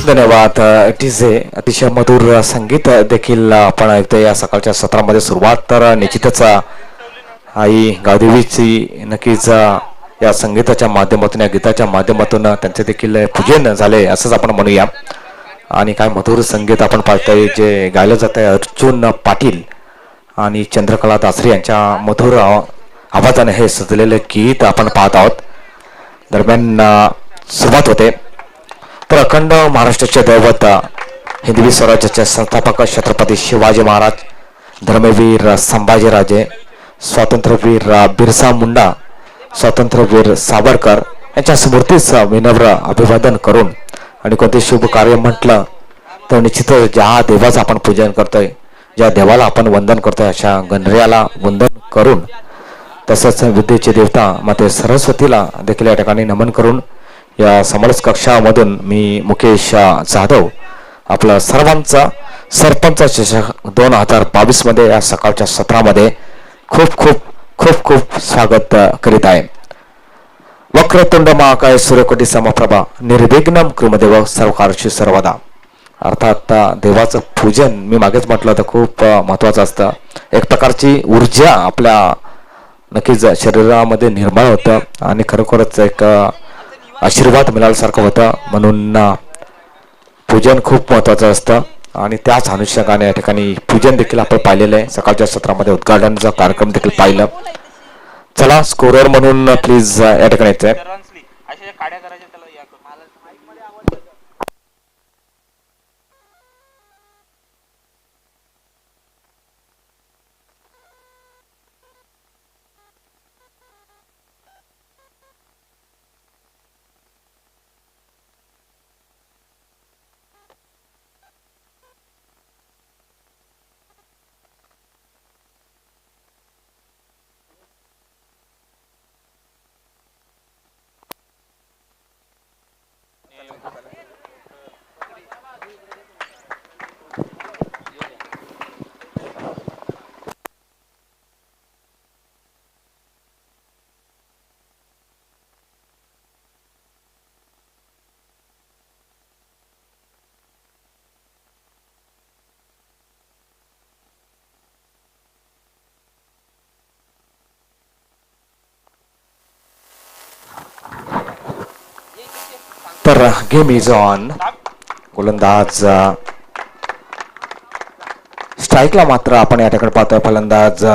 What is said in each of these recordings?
धन्यवाद टीजे. अतिशय मधुर संगीत देखील आपण ऐकतो या सकाळच्या सत्रामध्ये. सुरुवात तर निश्चितच आई गावदेवीची नक्कीच या संगीताच्या माध्यमातून, या गीताच्या माध्यमातून त्यांचे देखील पूजन झाले असंच आपण म्हणूया. आणि काय मधुर संगीत आपण पाहतोय जे गायलं जात आहे अर्जुन पाटील आणि चंद्रकला दासरे यांच्या मधुर आवाजाने हे सजलेले गीत आपण पाहत आहोत. दरम्यान सुरुवात होते तर अखंड महाराष्ट्राचे दैवत, हिंदवी स्वराज्याचे संस्थापक छत्रपती शिवाजी महाराज, धर्मवीर संभाजीराजे, स्वातंत्र्यवीर बिरसा मुंडा, स्वातंत्र्यवीर सावरकर यांच्या स्मृतीस विनम्र अभिवादन करून आणि कोणते शुभ कार्य म्हटलं तर निश्चित ज्या देवाचं आपण पूजन करतोय, ज्या देवाला आपण वंदन करतोय अशा गणरायाला वंदन करून, तसंच विद्येचे देवता माते सरस्वतीला देखील या ठिकाणी नमन करून या समरस कक्षामधून मी मुकेश जाधव आपलं सर्वांचा सरपंच चषक 2022 मध्ये या सकाळच्या सत्रामध्ये खूप खूप खूप खूप स्वागत करीत आहे. वक्रतुंड महाकाय सूर्यकोटी समप्रभा निर्विघ्नम कृमदेव सर्वकारशी सर्वदा. अर्थात देवाचं पूजन मी मागेच म्हटलं तर खूप महत्त्वाचं असतं. एक प्रकारची ऊर्जा आपल्या नक्कीच शरीरामध्ये निर्माण होतं आणि खरोखरच एक आशीर्वाद मिळाल्यासारखं होतं. म्हणून पूजन खूप महत्त्वाचं असतं आणि त्याच अनुषंगाने या ठिकाणी पूजन देखील आपण पाहिलेलं आहे. सकाळच्या सत्रामध्ये उद्घाटनाचा कार्यक्रम देखील पाहिलं. चला स्कोरर म्हणून प्लीज या ठिकाणी येते. तर गेम इज ऑन. गोलंदाज स्ट्राईकला मात्र आपण या ठिकाणी पाहतोय फलंदाज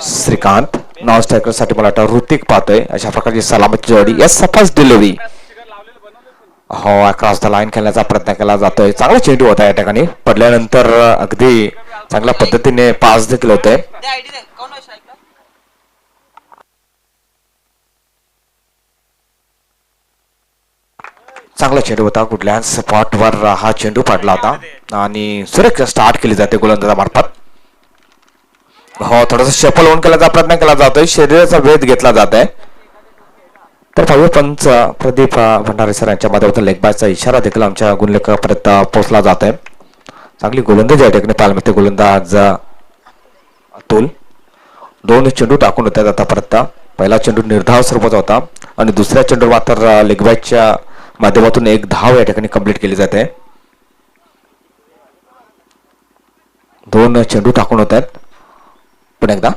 श्रीकांत, नॉन स्ट्रायकर साठी मला वाटतं ऋतिक पाहतोय. अशा प्रकारची सलामत जोडी यस फर्स्ट डिलिव्हरी हो अक्रॉस द लाईन खेळण्याचा प्रयत्न केला जातोय. चांगला चेंडू होता या ठिकाणी पडल्यानंतर अगदी चांगल्या पद्धतीने पास देखील होते. चांगला चेंडू होता. कुठल्या स्पॉटवर हा चेंडू पडला होता आणि सुरेख स्टार्ट केली जाते गोलंदाजामार्फत. हो थोडासा शफल होऊन केल्याचा प्रयत्न केला जातोय. शरीराचा वेध घेतला जात आहे. तर पाहूया पंच प्रदीप भंडारे सर यांच्या माध्यमातून लेग बायचा इशारा देखील आमच्या गुणलेखापर्यंत पोहोचला जात आहे. चांगली गोलंदाज या ठिकाणी पाहायला मिळते. गोलंदाज अतुल 2 चेंडू टाकून होत्या आतापर्यंत. पहिला चेंडू निर्धाव स्वरूपाचा होता आणि दुसऱ्या चेंडू मात्र लेग बायच्या माध्यमातून 1 धाव या ठिकाणी कंप्लीट केली जाते. 2 चेंडू टाकून होत आहेत. पण एकदा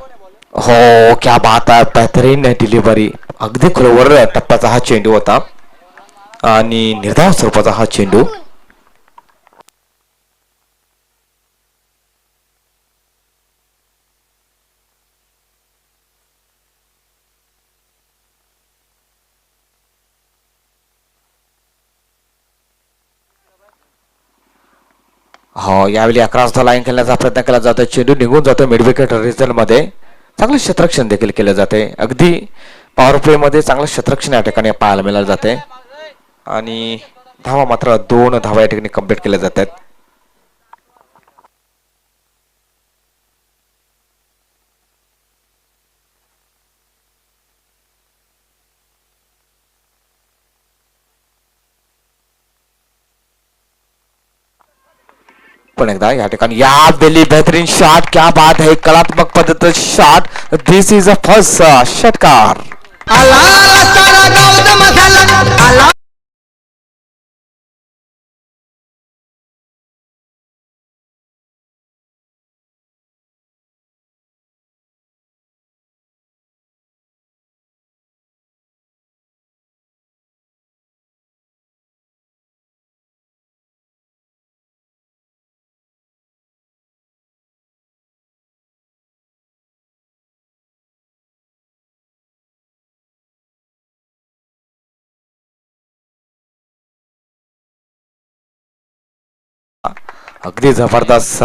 हो क्या बात आहे, बेहतरीन डिलिव्हरी. अगदी खोलवर टप्प्याचा हा चेंडू होता आणि निर्धाव स्वरूपाचा हा चेंडू. हो यावेळी अक्रॉस द लाईन खेळण्याचा प्रयत्न केला जातो. चेंडू निघून जातो मिड विकेट रिझल्ट मध्ये. चांगलं क्षेत्ररक्षण देखील केले जाते. अगदी पॉवर प्ले मध्ये चांगलं क्षेत्ररक्षण या ठिकाणी पाहायला मिळालं जाते आणि धावा मात्र 2 धावा या ठिकाणी कंप्लीट केल्या जातात. पण एकदा या ठिकाणी या बेली बेहतरीन शॉट. क्या बात है, कलात्मक पद्धत shot. This is a first षटकार. अगदी जबरदस्त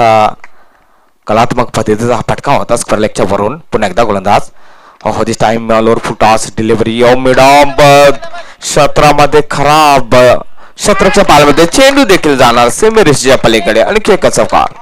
कलात्मक पद्धतीचा हा फटका होता स्क्वेअर लेगच्या वरून. पुन्हा एकदा गोलंदाज. हो this time lower foot toss delivery mid on क्षेत्रामध्ये खराब क्षेत्राच्या पाल्यामध्ये चेंडू देखील जाणार सेमी रेषेच्या पलीकडे. आणखी एक चौकार.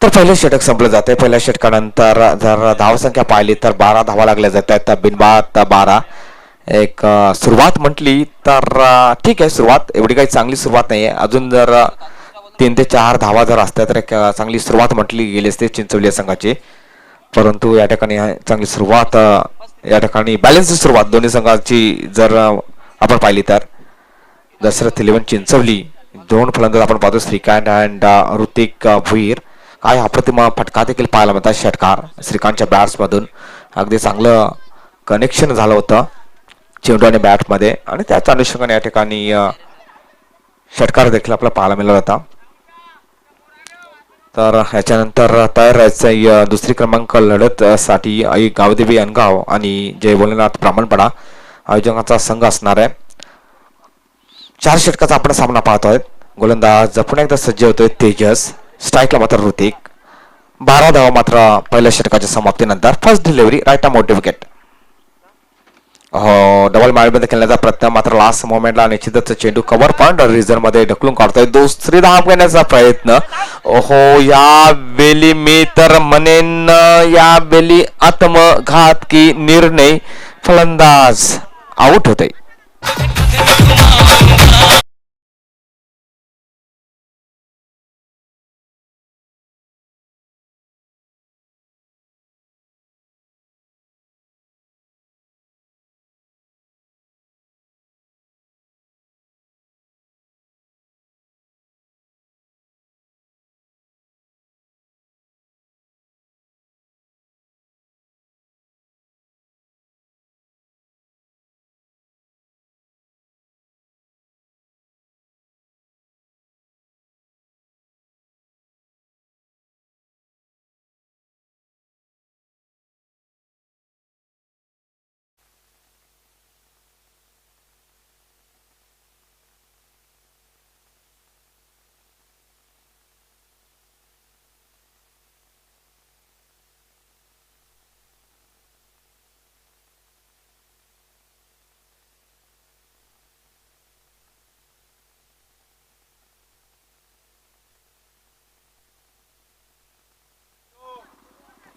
तर पहिलं षटक संपलं जाते. पहिल्या षटकानंतर जर धावसंख्या पाहिली तर 12 धावा लागल्या जात आहेत. बिनबाद 12. एक सुरुवात म्हटली तर ठीक आहे, सुरुवात एवढी काही चांगली सुरुवात नाही आहे. अजून जर 3 ते 4 धावा जर असत्या तर एक चांगली सुरुवात म्हटली गेली असते चिंचवली संघाची. परंतु या ठिकाणी चांगली सुरुवात, या ठिकाणी बॅलन्स सुरुवात दोन्ही संघाची जर आपण पाहिली तर दशरथ 11 चिंचवली दोन फलंदाज आपण पाहतो श्रीकांत अँड ऋतिक भुईर. काय अप्रतिम फटका देखील पाहायला मिळतात षटकार श्रीकांतच्या बॅट्समधून. अगदी चांगलं कनेक्शन झालं होतं चेंडू आणि बॅटमध्ये आणि त्याच अनुषंगाने या ठिकाणी षटकार देखील आपल्याला पाहायला मिळाला होता. तर ह्याच्यानंतर तयार राहायचं दुसरी क्रमांक लढत साठी आई गावदेवी अनगाव आणि जय भोलेनाथ ब्राह्मणपडा आयोजकांचा संघ असणार आहे. 4 षटकाचा आपण सामना पाहतोय. गोलंदाज पुन्हा एकदा सज्ज होतोय तेजस. स्ट्राईकला मात्र ऋतिक. 12 धावा मात्र पहिल्या षटकाच्या समाप्तीनंतर. फर्स्ट डिलिव्हरी राईट आर्म मोठी विकेट. हो डबल माळीमध्ये खेळण्याचा प्रयत्न मात्र लास्ट मोमेंटला निश्चितच चेंडू कव्हर पॉइंट रिझर्व मध्ये ढकलून काढतोय. दुसरी धाव घेण्याचा प्रयत्न. हो या वेळी मी तर म्हणेन या वेळी आत्मघातकी निर्णय. फलंदाज आउट होते.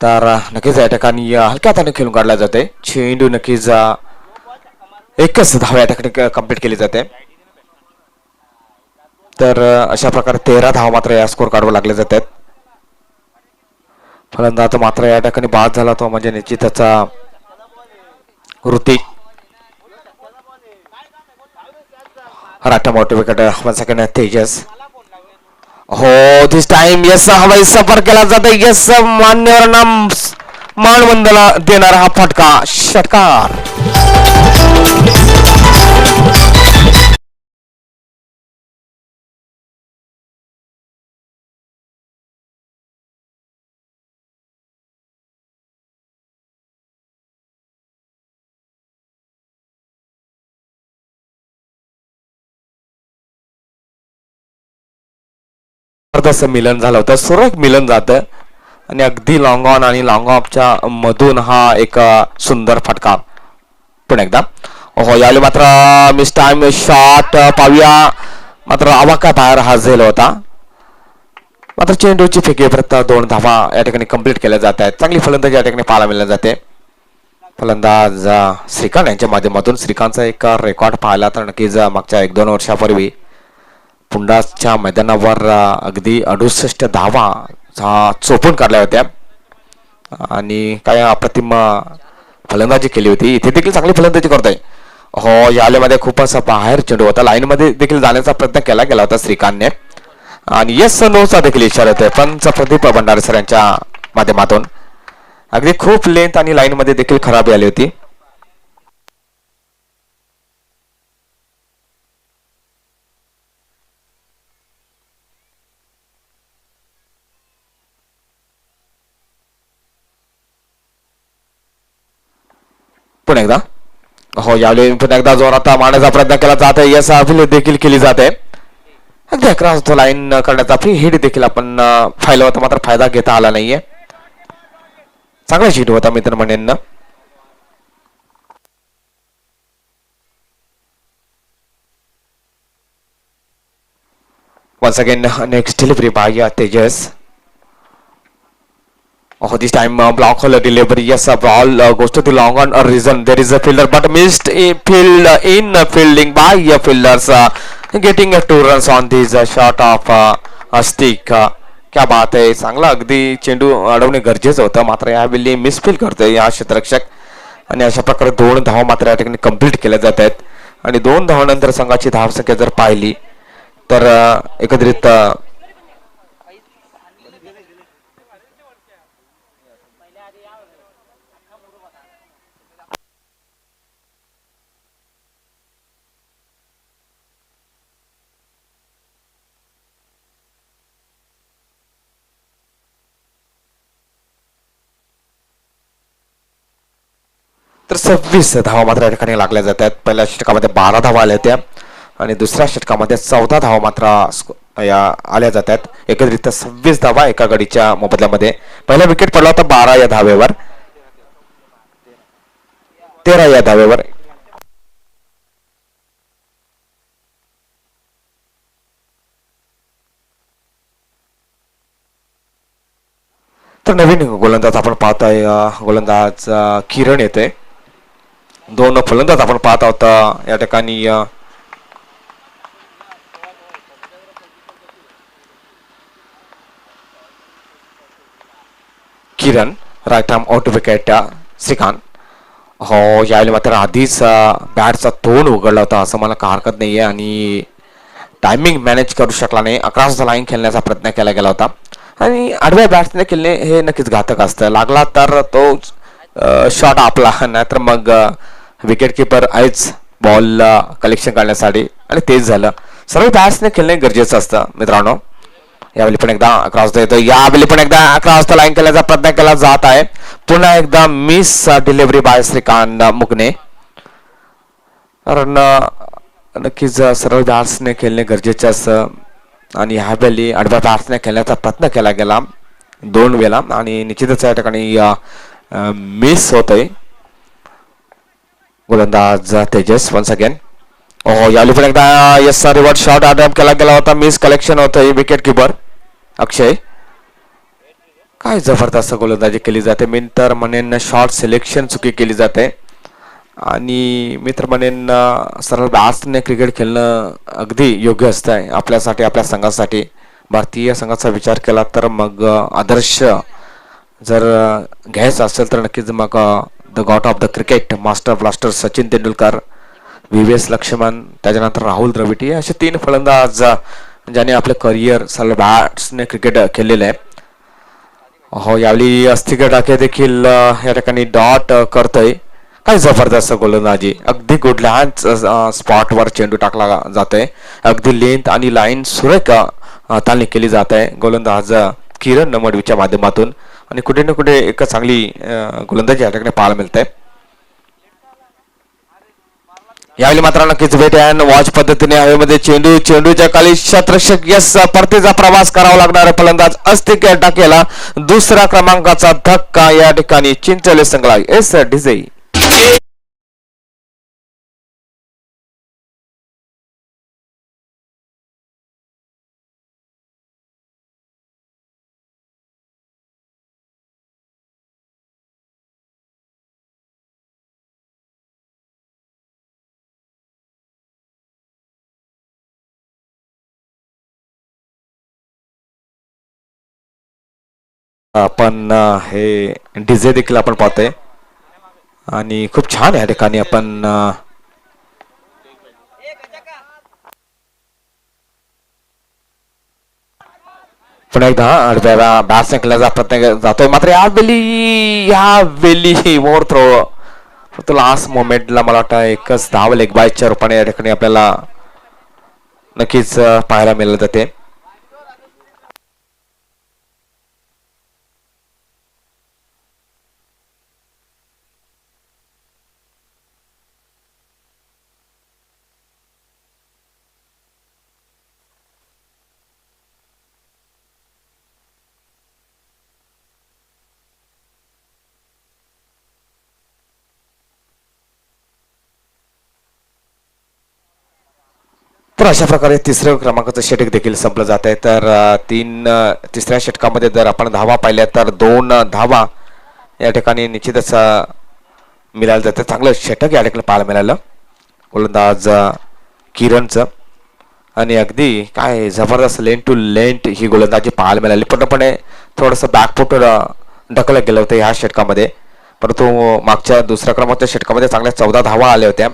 तर नक्कीच या ठिकाणी हलक्या हाताने खेळून काढला जाते. चेंडू नक्कीच एकच धाव या ठिकाणी कंप्लीट केली जाते. तर अशा प्रकारे 13 धाव मात्र या स्कोर काढावं लागले जातात. फलंदाज मात्र या ठिकाणी बाद झाला तो म्हणजे निश्चितच ऋतिक. राठा मोठे विकेट सेकंड तेजस. हो दिस टाइम यस हवाई सफर केला जातो. यस मान्यवरांना मानवंदना देणारा हा फटका षटकार. जबरदस्त मिलन झालं होतं. सुरेख मिलन जातं आणि अगदी लॉंग ऑन आणि लॉंग ऑफच्या मधून हा एक सुंदर फटका. पुन्हा एकदा हो यावेळी मात्र मिस टाइम शॉट पाहूया. मात्र अवाका बाहेर हा झेल होता. मात्र चेंडूची फेकी परत 2 धावा या ठिकाणी कंप्लीट केल्या जात आहेत. चांगली फलंदाजी या ठिकाणी पाहायला मिळाली जाते. फलंदाज श्रीकांत यांच्या माध्यमातून. श्रीकांतचा एक रेकॉर्ड पाहिला तर नक्कीच मागच्या 1-2 वर्षापूर्वी पुंडाच्या मैदानावर अगदी 68 धावा चोपून काढल्या होत्या आणि काय अप्रतिम फलंदाजी केली होती. इथे देखील चांगली फलंदाजी करतोय. हो, यालेमध्ये खूपच बाहेर चेंडू होता. लाईन मध्ये देखील जाण्याचा प्रयत्न केला गेला होता श्रीकांतने आणि येस नोचा देखील इशारा होतोय पंच प्रदीप भंडारे सर यांच्या माध्यमातून. अगदी खूप लेंथ आणि लाईन मध्ये देखील खराबी आली होती. पुन्हा एकदा हो, यावेळी पुन्हा एकदा जोरात मारण्याचा प्रयत्न केला जात आहे. यस अपील देखील केली जाते. अगदी अकरा लाईन करण्याचा फ्री हिट देखील आपण फायला होता, मात्र फायदा घेता आला नाहीये. चांगला हिट होता मित्र म्हणेन. Once again, next delivery by Tejas. Oh, this time block hole delivery. Yes, ball goes to the long on a reason. There is a fielder, but missed a field in fielding by fielders. Getting 2 runs on this shot of a stick. क्या बात आहे. चांगला अगदी चेंडू अडवणे गरजेचं होतं, मात्र यावेळी मिसफील करतोय या क्षेत्ररक्षक आणि अशा प्रकारे 2 धावा मात्र या ठिकाणी कंप्लीट केल्या जात आहेत. आणि 2 धावानंतर संघाची धावसंख्या जर पाहिली तर एकत्रित तर 26 धावा मात्र या ठिकाणी लागल्या जातात. पहिल्या षटकामध्ये 12 धावा आल्या होत्या आणि दुसऱ्या षटकामध्ये 14 धावा मात्र या आल्या जातात. एकत्रित 26 धावा एका गडीच्या मोबदल्यामध्ये. पहिला विकेट पडला होता 12 या धावेवर, 13 या धावेवर. तर नवीन गोलंदाज आपण पाहतोय. गोलंदाज किरण येते. 2 फलंदाज आपण पाहत आहोत या ठिकाणी. Kiran right arm out wicket. Shrikant हो, यावेळी मात्र आधीच बॅटचा तोंड उघडला होता असं मला का हरकत नाहीये आणि टायमिंग मॅनेज करू शकला नाही. अक्रॉस द लाईन खेळण्याचा प्रयत्न केला गेला होता आणि आडव्या बॅट्सने खेळणे हे नक्कीच घातक असतं. लागला तर तो शॉट आपला, नाहीतर मग विकेट किपर आहेच बॉल कलेक्शन करण्यासाठी आणि तेच झालं. सर्व बॅट्सने खेळणे गरजेचं असतं मित्रांनो. यावेळी पण एकदा अक्रॉस द येतो. यावेळी पण एकदा अक्रॉस द लाईन केल्याचा प्रयत्न केला जात आहे. पुन्हा एकदा मिस डिलिव्हरी बाय श्रीकांत मुकणे. कारण नक्कीच सर्व बॅट्सने खेळणे गरजेचे असतं आणि ह्यावेळी आडव्या बॅट्सने खेळण्याचा प्रयत्न केला गेला 2 वेळा आणि निश्चितच या ठिकाणी मिस होतोय. गोलंदाज तेजस वन्स अगेन. हो, यावेळी पण एकदा यस रिव्हर्स शॉट अटेम्प्ट केला गेला होता. मिस कलेक्शन होतंय. विकेट किपर अक्षय. काय जबरदस्त गोलंदाजी केली जाते. मी तर म्हणेन शॉट सिलेक्शन चुकी केली जाते आणि मित्र म्हणेन सरळ बॅट्सने क्रिकेट खेळणं अगदी योग्य असतंय आपल्यासाठी, आपल्या संघासाठी. भारतीय संघाचा विचार केला तर मग आदर्श जर घ्यायचं असेल तर नक्कीच मग the god of the cricket master blaster Sachin Tendulkar, VVS. Laxman, त्याच्यानंतर राहुल द्रविड असे 3 फलंदाज ज्याने आपलं करिअर सरळ बॅट्सने क्रिकेट खेळलेलं आहे. हो, यावेळी अस्तिक डाके देखील या ठिकाणी डॉट करतोय. काय जबरदस्त गोलंदाजी. अगदी कुठल्याच स्पॉटवर चेंडू टाकला जातोय. अगदी लेंथ आणि लाईन सुरेख तालमी केली जात आहे गोलंदाज किरण नमडवीच्या माध्यमातून आणि कुठे ना कुठे एक चांगली गोलंदाजी या ठिकाणी पाहायला मिळते. यावेळी मात्र नक्कीच वेट अँड वॉच पद्धतीने हवेमध्ये चेंडूच्या खाली शतरक्षक यस परतीचा प्रवास करावा लागणारा फलंदाज अस्तिक टाकेला. दुसऱ्या क्रमांकाचा धक्का या ठिकाणी चिंचोली संघाला एस डिझाई. आपण हे डीजे देखील आपण पाहतोय आणि खूप छान या ठिकाणी आपण पुन्हा एकदा आडव्याला बॅट केला प्रयत्न जातोय मात्र यावेळी मोर थ्रो फक्त लास्ट मोमेंटला मला वाटतं एकच धाव लेग बायच्या रूपाने या ठिकाणी आपल्याला नक्कीच पाहायला मिळालं जाते. तर अशा प्रकारे तिसऱ्या क्रमांकाचं षटक देखील संपलं जात आहे. तर तिसऱ्या षटकामध्ये जर आपण धावा पाहिल्या तर 2 धावा या ठिकाणी निश्चितच मिळालं जातं. चांगलं षटक या ठिकाणी पाहायला मिळालं गोलंदाज किरणचं आणि अगदी काय जबरदस्त लेन टू लेंट ही गोलंदाजी पाहायला मिळाली. पूर्णपणे थोडंसं बॅकफुट ढकललं गेलं होतं ह्या षटकामध्ये, परंतु मागच्या दुसऱ्या क्रमांकाच्या षटकामध्ये चांगल्या 14 धावा आल्या होत्या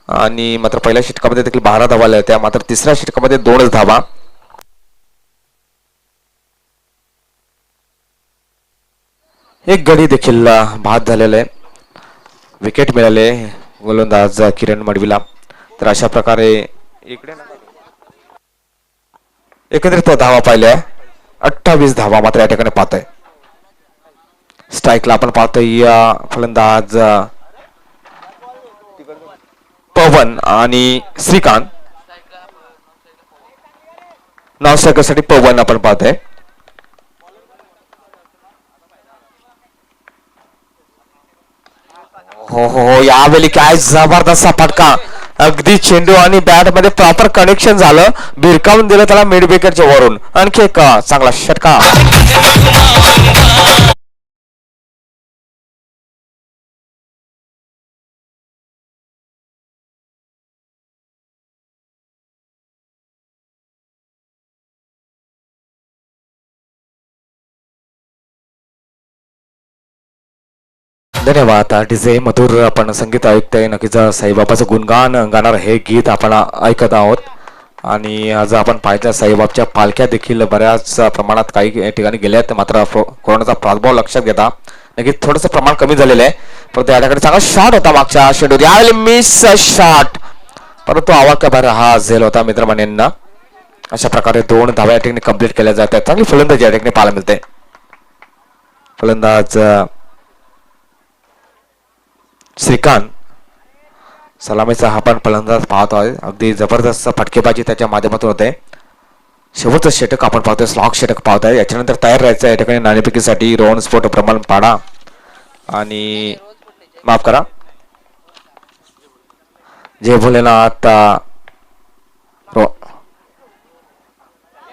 आणि मात्र पहिल्या षटकामध्ये देखील 12 धावा आल्या होत्या. मात्र तिसऱ्या षटकामध्ये 2च धावा. एक गडी देखील बाद झालेला आहे. विकेट मिळाले गोलंदाज किरण मडवीला. तर अशा प्रकारे इकडे एकंदरीत धावा पाहिल्या 28 धावा मात्र या ठिकाणी पाहतोय. स्ट्राईकला आपण पाहतोय फलंदाज पवन आणि श्रीकांत. नावसाठी पवन आपण पाहतोय. हो हो हो यावेळी काय जबरदस्त फटका, अगदी चेंडू आणि बॅट मध्ये प्रॉपर कनेक्शन झालं, भिरकावून दिलं त्याला मिड विकेटच्या वरून. आणखी एक चांगला षटका. धन्यवाद डीजे मधुर. आपण संगीत ऐकत आहे नक्कीच साईबाबाचं गुणगान गाणार हे गीत आपण ऐकत आहोत. आणि आज आपण पाहिजे साईबाबच्या पालख्या देखील बऱ्याच प्रमाणात काही ठिकाणी गेल्या आहेत. मात्र कोरोनाचा प्रादुर्भाव लक्षात घेता नक्कीच थोडंसं प्रमाण कमी झालेलं आहे. परंतु या ठिकाणी चांगला शॉट होता मागच्या शेड्यूल, यावेळी मिस शॉट, परंतु आवाक्याबाहेर हा झेल होता मित्रमंडळींना. अशा प्रकारे 2 धावा या ठिकाणी कंप्लीट केल्या जातात. चांगली फलंदाजी या ठिकाणी पाहायला मिळते. फलंदाज श्रीकांत सलामीचा हा पण फलंदाज पाहतो आहे. अगदी जबरदस्त फटकेबाजी त्याच्या माध्यमातून होते. शेवटचं षटक आपण पाहतोय, स्लॉग षटक पाहतोय. याच्यानंतर तयार राहायचं या ठिकाणी नाणेफेकीसाठी. रोहन स्फोट प्रमाण पाडा आणि माफ करा जय भोलेनाथ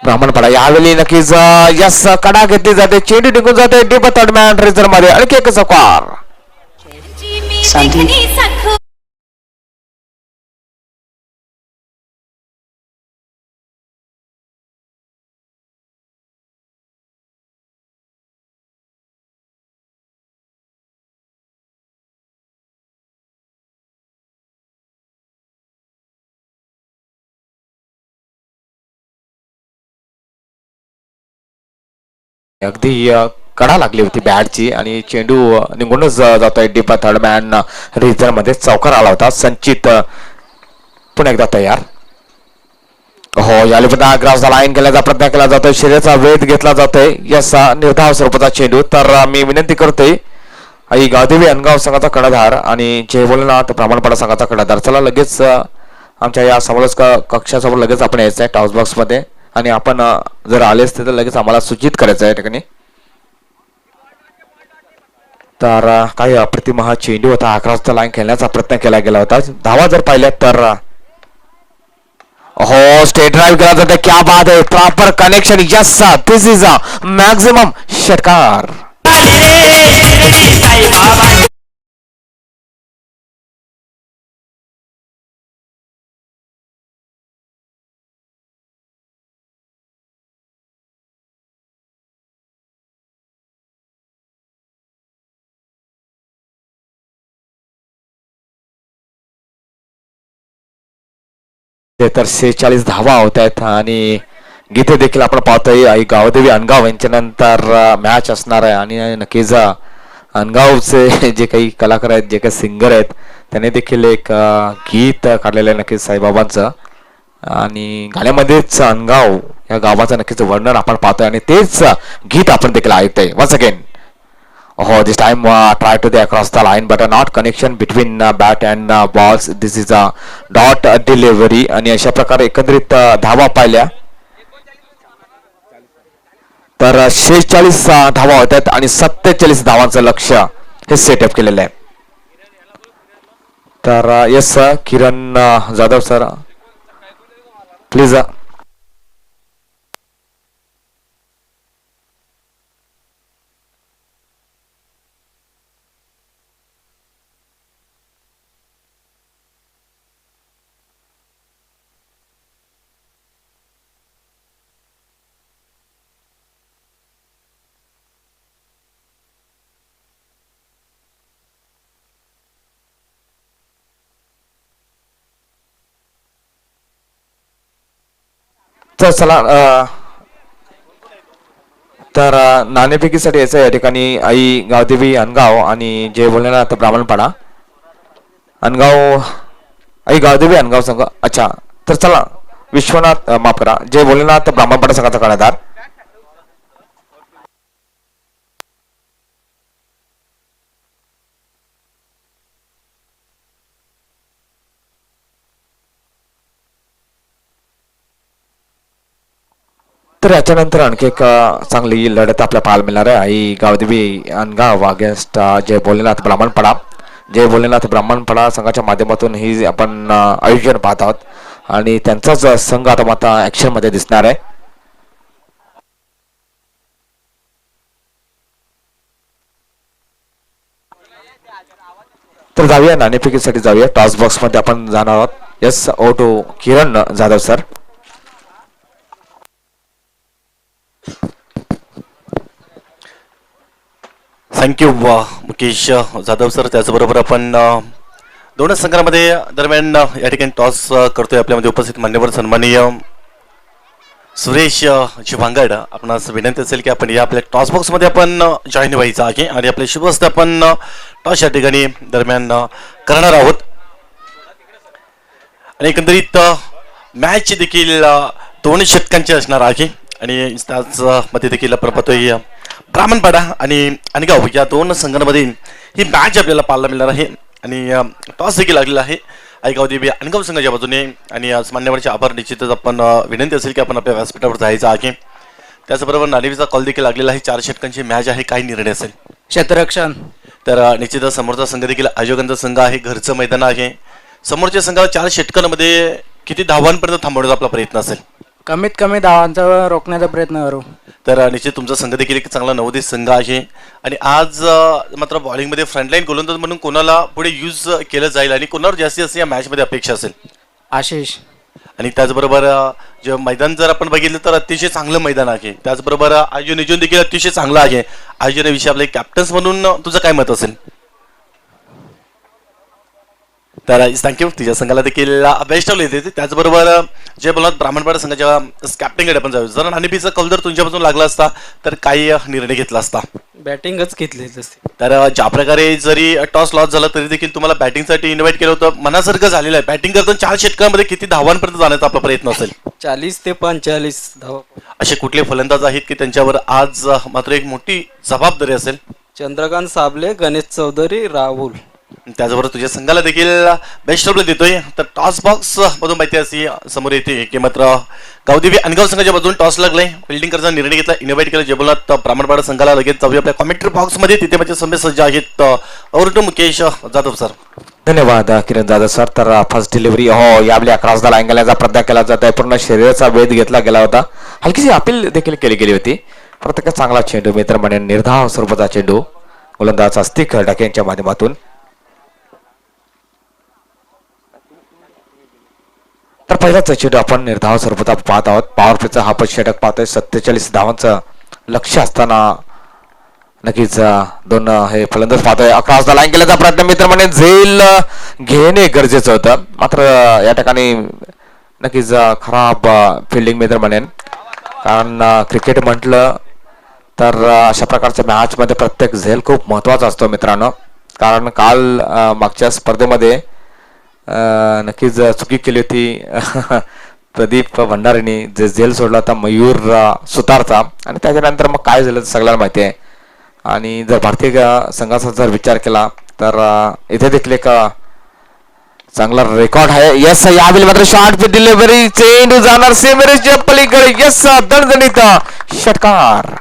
ब्राह्मणपाडा. यावेळी नक्कीच यस कडा घेतली जाते, चेंडू टिकून जाते डीप थर्ड मॅन रेझर मध्ये. आणखी एक चौकार. अगदी कडा लागली होती बॅटची आणि चेंडू निघूनच जातोय डीप थर्ड मॅन रिझर मध्ये. चौकार आला होता. संचित पुन्हा एकदा तयार. हो याला पुन्हा ग्राउंडचा लाईन केल्याचा प्रयत्न केला जातोय, शरीराचा वेध घेतला जातोय. यसा निर्धाव स्वरूपाचा चेंडू. तर मी विनंती करतोय आई गावदेवी अनगाव संघाचा कर्णधार आणि जय भोलेनाथ ब्राह्मणपाडा संघाचा कर्णधार, चला लगेच आमच्या या समोरच कक्षासमोर लगेच आपण यायचं आहे टॉस बॉक्स मध्ये. आणि आपण जर आले असते तर लगेच आम्हाला सूचित करायचं आहे या ठिकाणी. तर काही अप्रतिम हा चेंडू होता. 11 लाईन खेळण्याचा प्रयत्न केला गेला होता. धावा जर पाहिल्या तर हो स्टेट ड्राईव्ह केला जाते. क्या बात आहे, proper connection. Yes this is a maximum षटकार. ते तर 46 धावा होत आहेत आणि गीते देखील आपण पाहतोय आई गावदेवी अनगाव यांच्या नंतर मॅच असणार आहे आणि नक्कीच अनगावचे जे काही कलाकार आहेत जे काही सिंगर आहेत त्यांनी देखील एक गीत काढलेलं आहे नक्कीच साईबाबांचं आणि गाण्यामध्येच अनगाव या गावाचं नक्कीच वर्णन आपण पाहतोय आणि तेच गीत आपण देखील ऐकतोय once again. Oh, this time try to the across the line, but not connection between bat and balls. This is a dot delivery. आणि अशा प्रकारे एकंदरीत धावा पाहिल्या तर 46 धावा होतात आणि 47 धावांचं लक्ष्य हे सेटअप केलेलं आहे. तर yes Kiran Jadhav sir please. तर चला तर नाणेफेकीसाठी यायचं या ठिकाणी आई गावदेवी अनगाव आणि जय भोलेनाथ ब्राह्मणपाडा अनगाव आई गावदेवी अनगाव संघ. अच्छा तर चला विश्वनाथ माफ करा जय भोलेनाथ ब्राह्मणपाडा संघाचा कर्णधार. तर याच्यानंतर आणखी एक चांगली लढत आपल्याला पाहायला मिळणार आहे आई गावदेवी अनगाव अगेन्स्ट जय भोलेनाथ ब्राह्मणपाडा. जय भोलेनाथ ब्राह्मणपाडा संघाच्या माध्यमातून ही आपण आयोजन पाहत आहोत आणि त्यांचाच संघ आता ऍक्शन मध्ये दिसणार आहे. तर जाऊया नाणेफेकीसाठी जाऊया. टॉस बॉक्स मध्ये आपण जाणार आहोत. Yes over to Kiran Jadhav sir. Thank you Mukesh Jadhav sir. त्याचबरोबर आपण दोनच संघांमध्ये दरम्यान या ठिकाणी टॉस करतोय. आपल्यामध्ये उपस्थित मान्यवर सन्माननीय सुरेश जिवांगड आपणास विनंती असेल की आपण या आपल्या टॉस बॉक्समध्ये आपण जॉईन व्हायचं आहे आणि आपले शुभ हस्ते आपण टॉस या ठिकाणी दरम्यान करणार आहोत. आणि एकंदरीत मॅच देखील 2 षटकांची असणार आहे आणि त्याचमध्ये देखील आपण पाहतोय ब्राह्मणपाडा आणि अनगाव या 2 संघांमध्ये ही मॅच आपल्याला पाहायला मिळणार आहे आणि टॉस देखील लागलेला आहे आई गावदेवी अनगाव संघाच्या बाजूने. आणि आज मान्यवरचे आभार. निश्चितच आपण विनंती असेल की आपण आपल्या व्यासपीठावर जायचं आहे. त्याचबरोबर नाणेफेकीचा कॉल देखील लागलेला आहे. 4 षटकांची मॅच आहे. काय निर्णय असेल? क्षेत्ररक्षण. तर निश्चितच समोरचा संघ देखील आयोजकांचा संघ आहे. घरचं मैदान आहे. समोरच्या संघाला 4 षटकांमध्ये किती धावांपर्यंत थांबवण्याचा आपला प्रयत्न असेल? कमीत कमी धावांचा रोखण्याचा प्रयत्न करू. तर निश्चित तुमचा संघ देखील एक चांगला नवोदित संघ आहे आणि आज मात्र बॉलिंगमध्ये फ्रंटलाईन गोलंदाज म्हणून कोणाला पुढे यूज केलं जाईल आणि कोणावर जास्तीत जास्त या मॅचमध्ये अपेक्षा असेल? आशिष. आणि त्याचबरोबर जे मैदान जर आपण बघितलं तर अतिशय चांगलं मैदान आहे. त्याचबरोबर आयोजन देखील अतिशय चांगलं आहे. आयोजनाविषयी आपले कॅप्टन्स म्हणून तुझं काय मत असेल? तर थँक्यू. तुझ्या संघाला देखील बेस्ट ऑफ येते. त्याचबरोबर जय भोलेनाथ ब्राह्मणपाडा संघाच्या कॅप्टनकडे आपण जाऊ. जर नाणेफेकीचा कौल जर तुमच्यापासून लागला असता तर काही निर्णय घेतला असता? बॅटिंगच घेतली असती. तर ज्या प्रकारे जरी टॉस लॉस झाला तरी देखील तुम्हाला बॅटिंगसाठी इन्व्हाइट केलं होतं. मनासारखं झालेलं आहे. बॅटिंग करताना 4 षटकांमध्ये किती धावांपर्यंत जाण्याचा आपला प्रयत्न असेल? 40 ते 45 धावा. असे कुठले फलंदाज आहेत की त्यांच्यावर आज मात्र एक मोठी जबाबदारी असेल? चंद्रकांत साबले, गणेश चौधरी, राहुल. त्याचबरोबर तुझ्या संघाला देखील बेस्ट ऑफ देतोय. तर टॉस बॉक्स मधून माहिती अशी समोर येते की मात्र गावदेवी अनगाव संघाच्या बाजून टॉस लागलाय. फिल्डिंग करण्याचा निर्णय घेतला. इन्व्हाइट केलं जय भोलेनाथ ब्राह्मणपाडा संघाला. लगेच जाऊया आपल्या कॉमेंट्री बॉक्स मध्ये. तिथे माझे सभ्य सज्ज आहेत over to Mukesh Jadhav sir. धन्यवाद किरण जाधव सर. तर फर्स्ट डिलिव्हरी हो या आपल्या क्रॉस द लाईन घालण्याचा प्रयत्न केला जात आहे. पूर्ण शरीराचा वेध घेतला गेला होता. हलकीशी अपील देखील केली गेली होती. प्रत्येक चांगला चेंडू मित्र म्हणे निर्धाव स्वरूपाचा चेंडू गोलंदाज अस्तिक डाकेंच्या माध्यमातून. तर पहिलाच चेंडू आपण निर्धाव स्वरूपात पाहत आहोत. पॉवर प्लेचा हा पण षटक पाहतोय. 47 धावांचं लक्ष असताना नक्कीच 2 हे फलंदाज पाहतोय. अक्रॉस द लाईन केल्याचा प्रयत्न मित्र म्हणे झेल घेणे गरजेचं होतं. मात्र या ठिकाणी नक्कीच खराब फिल्डिंग मी तर म्हणेन. कारण क्रिकेट म्हटलं तर अशा प्रकारच्या मॅचमध्ये प्रत्येक झेल खूप महत्त्वाचा असतो मित्रांनो. कारण काल मागच्या स्पर्धेमध्ये नक्कीच चुकी केली होती प्रदीप भंडारीने, जे झेल सोडला होता मयूर सुतारचा. आणि त्याच्यानंतर मग काय झालं सगळ्यांना माहिती आहे. आणि जर भारतीय संघाचा जर विचार केला तर इथे देखील एक चांगला रेकॉर्ड आहे. यस, यावेळी मात्र शॉर्ट पे डिलिव्हरी, चेंडू जाणार सेमीरेसच्या पलीकडे. यस, दणदणीत षटकार.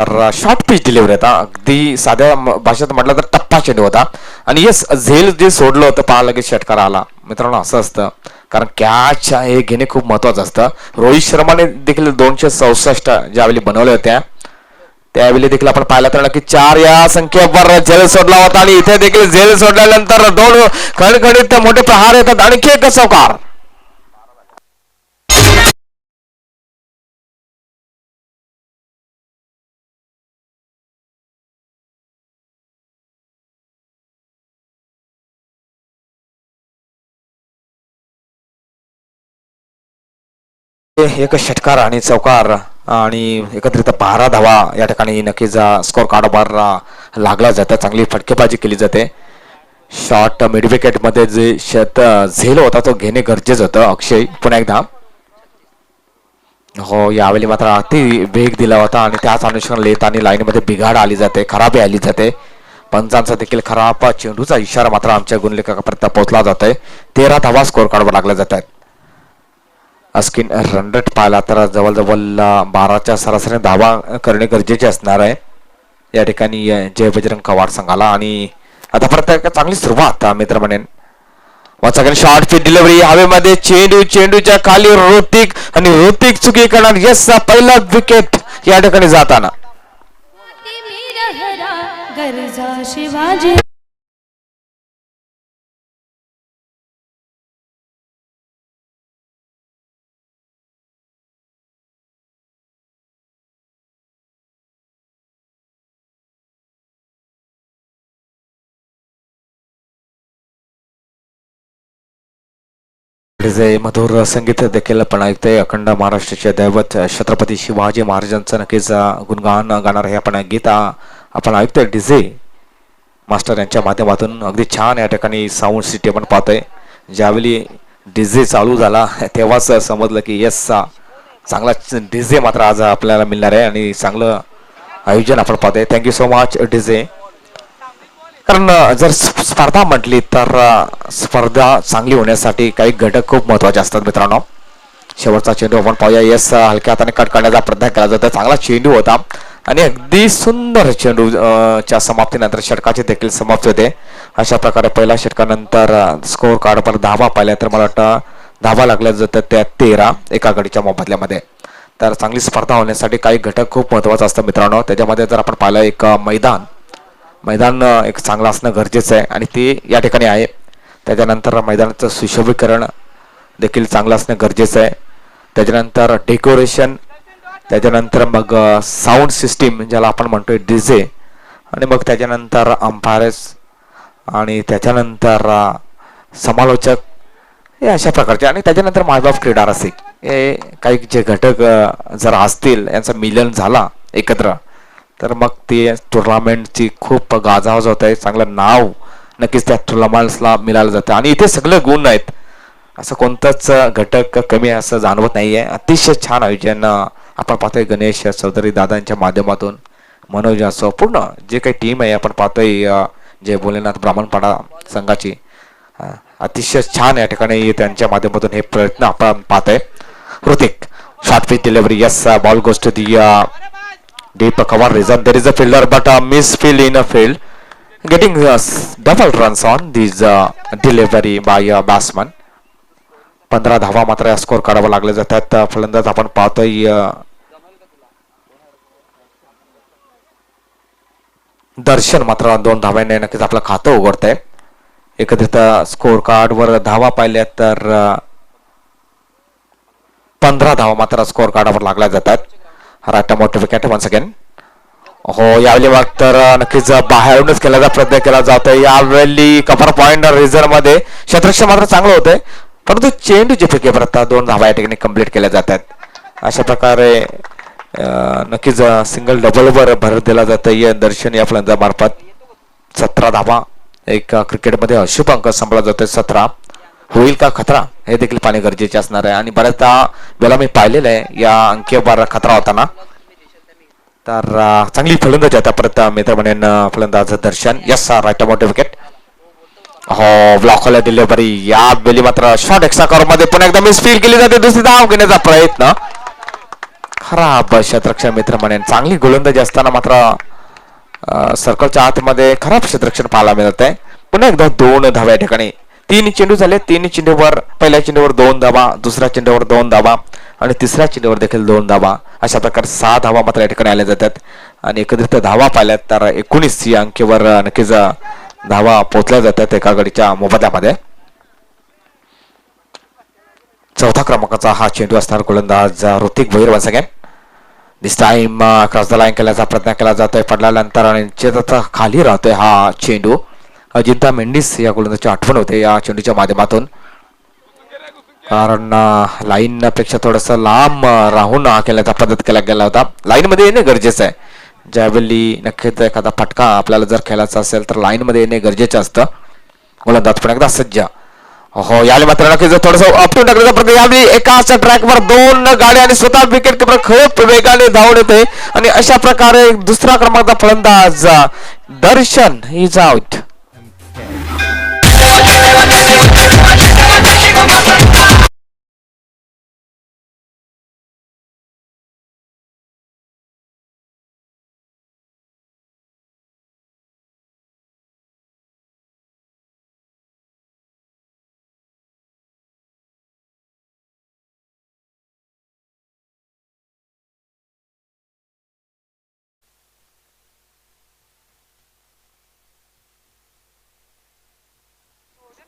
तर शॉर्ट पिच डिलिव्हरी होता, अगदी साध्या भाषेत म्हटलं तर टप्पा चेंडू होता. आणि येस, झेल जे सोडलं होतं पहा लगेच षटकार आला. मित्रांनो असं असतं, कारण कॅच हे घेणे खूप महत्वाचं असतं. रोहित शर्माने देखील 264 ज्यावेळी बनवल्या होत्या त्यावेळी देखील आपण पाहिलं तर नक्की 4 या संख्येवर झेल सोडला होता. आणि इथे देखील झेल सोडल्यानंतर 2 खणखणीत मोठे प्रहार येतात. आणखी एक चौकार. एक षटकार आणि चौकार आणि एकत्रित 12 धावा या ठिकाणी नक्कीच स्कोर कार्डवर लागला जातं. चांगली फटकेबाजी केली जाते. शॉर्ट मिड विकेट मध्ये जे झेल होता तो घेणे गरजेचं होतं. अक्षय पुन्हा एकदा. हो, यावेळी मात्र अति वेग दिला होता आणि त्याच अनुषंगाने येताना लाईन मध्ये बिघाड आली जाते, खराबी आली जाते. पंचांचा देखील खराब चेंडूचा इशारा मात्र आमच्या गुणलेखापर्यंत पोहोचला जातोय. 13 धावा स्कोर कार्डवर लागल्या जात आहेत. अस्किन रन रेट पाहिला तर जवळजवळ 12च्या सरासरी धावा करणे गरजेचे असणार आहे या ठिकाणी जय बजरंग कवाड संघाला. आणि आता परत चांगली सुरुवात मित्र म्हणेन. शॉर्ट पिच डिलिव्हरी हवेमध्ये, चेंडूच्या खाली ऋतिक आणि ऋतिक चुकी करणार. यस, पहिला विकेट या ठिकाणी जाताना. शिवाजी मधुर संगीत देखील आपण ऐकतोय. अखंड महाराष्ट्राचे दैवत छत्रपती शिवाजी महाराजांचं नक्कीच गुणगान गाणार हे आपण गीत आपण ऐकतोय. डीजे मास्टर यांच्या माध्यमातून अगदी छान या ठिकाणी साऊंड सिटी आपण पाहतोय. ज्यावेळी डीजे चालू झाला तेव्हाच समजलं की यस, चांगला डीजे मात्र आज आपल्याला मिळणार आहे आणि चांगलं आयोजन आपण पाहतोय. Thank you so much DJ. कारण जर स्पर्धा म्हटली तर स्पर्धा चांगली होण्यासाठी काही घटक खूप महत्वाचे असतात मित्रांनो. शेवटचा चेंडू आपण पाहूया. यस, हलक्या हाताने कट करण्याचा प्रयत्न केला जातो. चांगला चेंडू होता आणि अगदी सुंदर चेंडू च्या समाप्तीनंतर षटकाची देखील समाप्ती होते. अशा प्रकारे पहिल्या षटकानंतर स्कोर कार्डवर धावा पाहिल्या तर मला वाटतं धावा लागल्या जातात त्या 13 एका गडीच्या मोबदल्यामध्ये. तर चांगली स्पर्धा होण्यासाठी काही घटक खूप महत्वाचा असतं मित्रांनो. त्याच्यामध्ये जर आपण पाहिलं एक मैदान एक चांगलं असणं गरजेचं आहे आणि ते या ठिकाणी आहे. त्याच्यानंतर मैदानाचं सुशोभीकरण देखील चांगलं असणं गरजेचं आहे. त्याच्यानंतर डेकोरेशन, त्याच्यानंतर मग साऊंड सिस्टीम ज्याला आपण म्हणतोय डीजे, आणि मग त्याच्यानंतर अंपायर्स आणि त्याच्यानंतर समालोचक हे अशा प्रकारचे. आणि त्याच्यानंतर मायबाप क्रीडा रसिक हे काही जे घटक जर असतील यांचं मिलन झाला एकत्र तर मग ते टुर्नामेंटची खूप गाजावाज होत आहे. चांगलं नाव नक्कीच त्या टुर्नामेंट्सला मिळालं जातं आणि इथे सगळे गुण आहेत. असं कोणताच घटक कमी असं जाणवत नाही आहे. अतिशय छान आयोजन आपण पाहतोय गणेश चौधरी दादांच्या माध्यमातून. मनोज असो, पूर्ण जे काही टीम आहे आपण पाहतोय जय भोलेनाथ ब्राह्मणपाडा संघाची अतिशय छान या ठिकाणी त्यांच्या माध्यमातून हे प्रयत्न आपण पाहतोय. Hrithik short pitch delivery. Yes, ball goes to the deep cover region. There is a fielder but a misfield in a field, getting double runs on this delivery by a batsman. 15 धावा मात्र स्कोर काढावा लागले जातात. फलंदाज आपण पाहतोय दर्शन मात्र 2 धाव्याने नक्कीच आपलं खातं उघडतंय. एकत्रित स्कोर कार्डवर धावा पाहिल्या तर 15 धावा मात्र स्कोर कार्डावर लागल्या जातात. राईट मोठे विकेट वन्स अगेन. हो यावेळी मात्र नक्कीच बाहेरूनच केल्याचा प्रयत्न केला जातोय. यावेळी कव्हर पॉइंट रिझर्व मध्ये क्षेत्ररक्षण मात्र चांगलं होतंय, परंतु चेंडूचे फेके परत 2 धावा या ठिकाणी कंप्लीट केल्या जातात. अशा प्रकारे नक्कीच सिंगल डबलवर भर दिला जातोय दर्शन या फलंदाजामार्फत. 17 धावा एक क्रिकेटमध्ये अशुभ अंक संपला जातोय. 17 होईल का खतरा हे देखील पाहणे गरजेचे असणार आहे. आणि बऱ्याचदा वेळा मी पाहिलेलं आहे या अंकीवर खतरा होताना. तर चांगली फलंदाज आता परत मित्र म्हणून फलंदाज दर्शन. यस राईट मोठे विकेट. हो ब्लॉकला डिलिव्हरी. या वेळी मात्र शॉर्ट एक्स्ट्रा कव्हर मध्ये पुन्हा एकदा मिस फील्ड केली जाते. दुसरी धाव घेण्याचा प्रयत्न खराब क्षेत्ररक्षण मित्र म्हणून. चांगली गोलंदाजी असताना मात्र सर्कलच्या आतमध्ये खराब क्षेत्ररक्षण पाहायला मिळत आहे. पुन्हा एकदा 2 धावा या ठिकाणी. 3 चेंडू झाले. 3 चेंडूवर पहिल्या चेंडूवर 2 धावा, दुसऱ्या चेंडूवर 2 धावा आणि तिसऱ्या चेंडूवर देखील 2 धावा. अशा प्रकारे 6 धावा मात्र या ठिकाणी आल्या जातात. आणि एकत्रित धावा पाहिल्यात तर 19 या अंकीवर नक्कीच धावा पोहोचल्या जातात एका गडीच्या मोबदल्यामध्ये. चौथा क्रमांकाचा हा चेंडू असणार. गोलंदाज Hrithik Bhoir once again. This time cross the line केल्याचा प्रयत्न केला जातोय. पडल्यानंतर आणि निश्चितच खाली राहतोय हा चेंडू. अजिंता मेंडिस या गोलंदाजाची आठवण होते या चेंडूच्या माध्यमातून, कारण लाईन पेक्षा थोडस लांब राहून केल्याचा पद्धत केला गेला होता. लाईन मध्ये येणे गरजेचं आहे. ज्यावेळी नक्कीच एखादा फटका आपल्याला जर खेळायचा असेल तर लाईन मध्ये येणे गरजेचं असतं. गोलंदाज पण एकदा सज्ज. हो यावेळी मात्र नक्कीच थोडस अपटून टाकण्याचा प्रयत्न. यावेळी एकाच ट्रॅकवर 2 गाड्या आणि स्वतः विकेट किपर खूप वेगाने धावून येते. आणि अशा प्रकारे दुसरा क्रमांकाचा फलंदाज दर्शन इज आउट.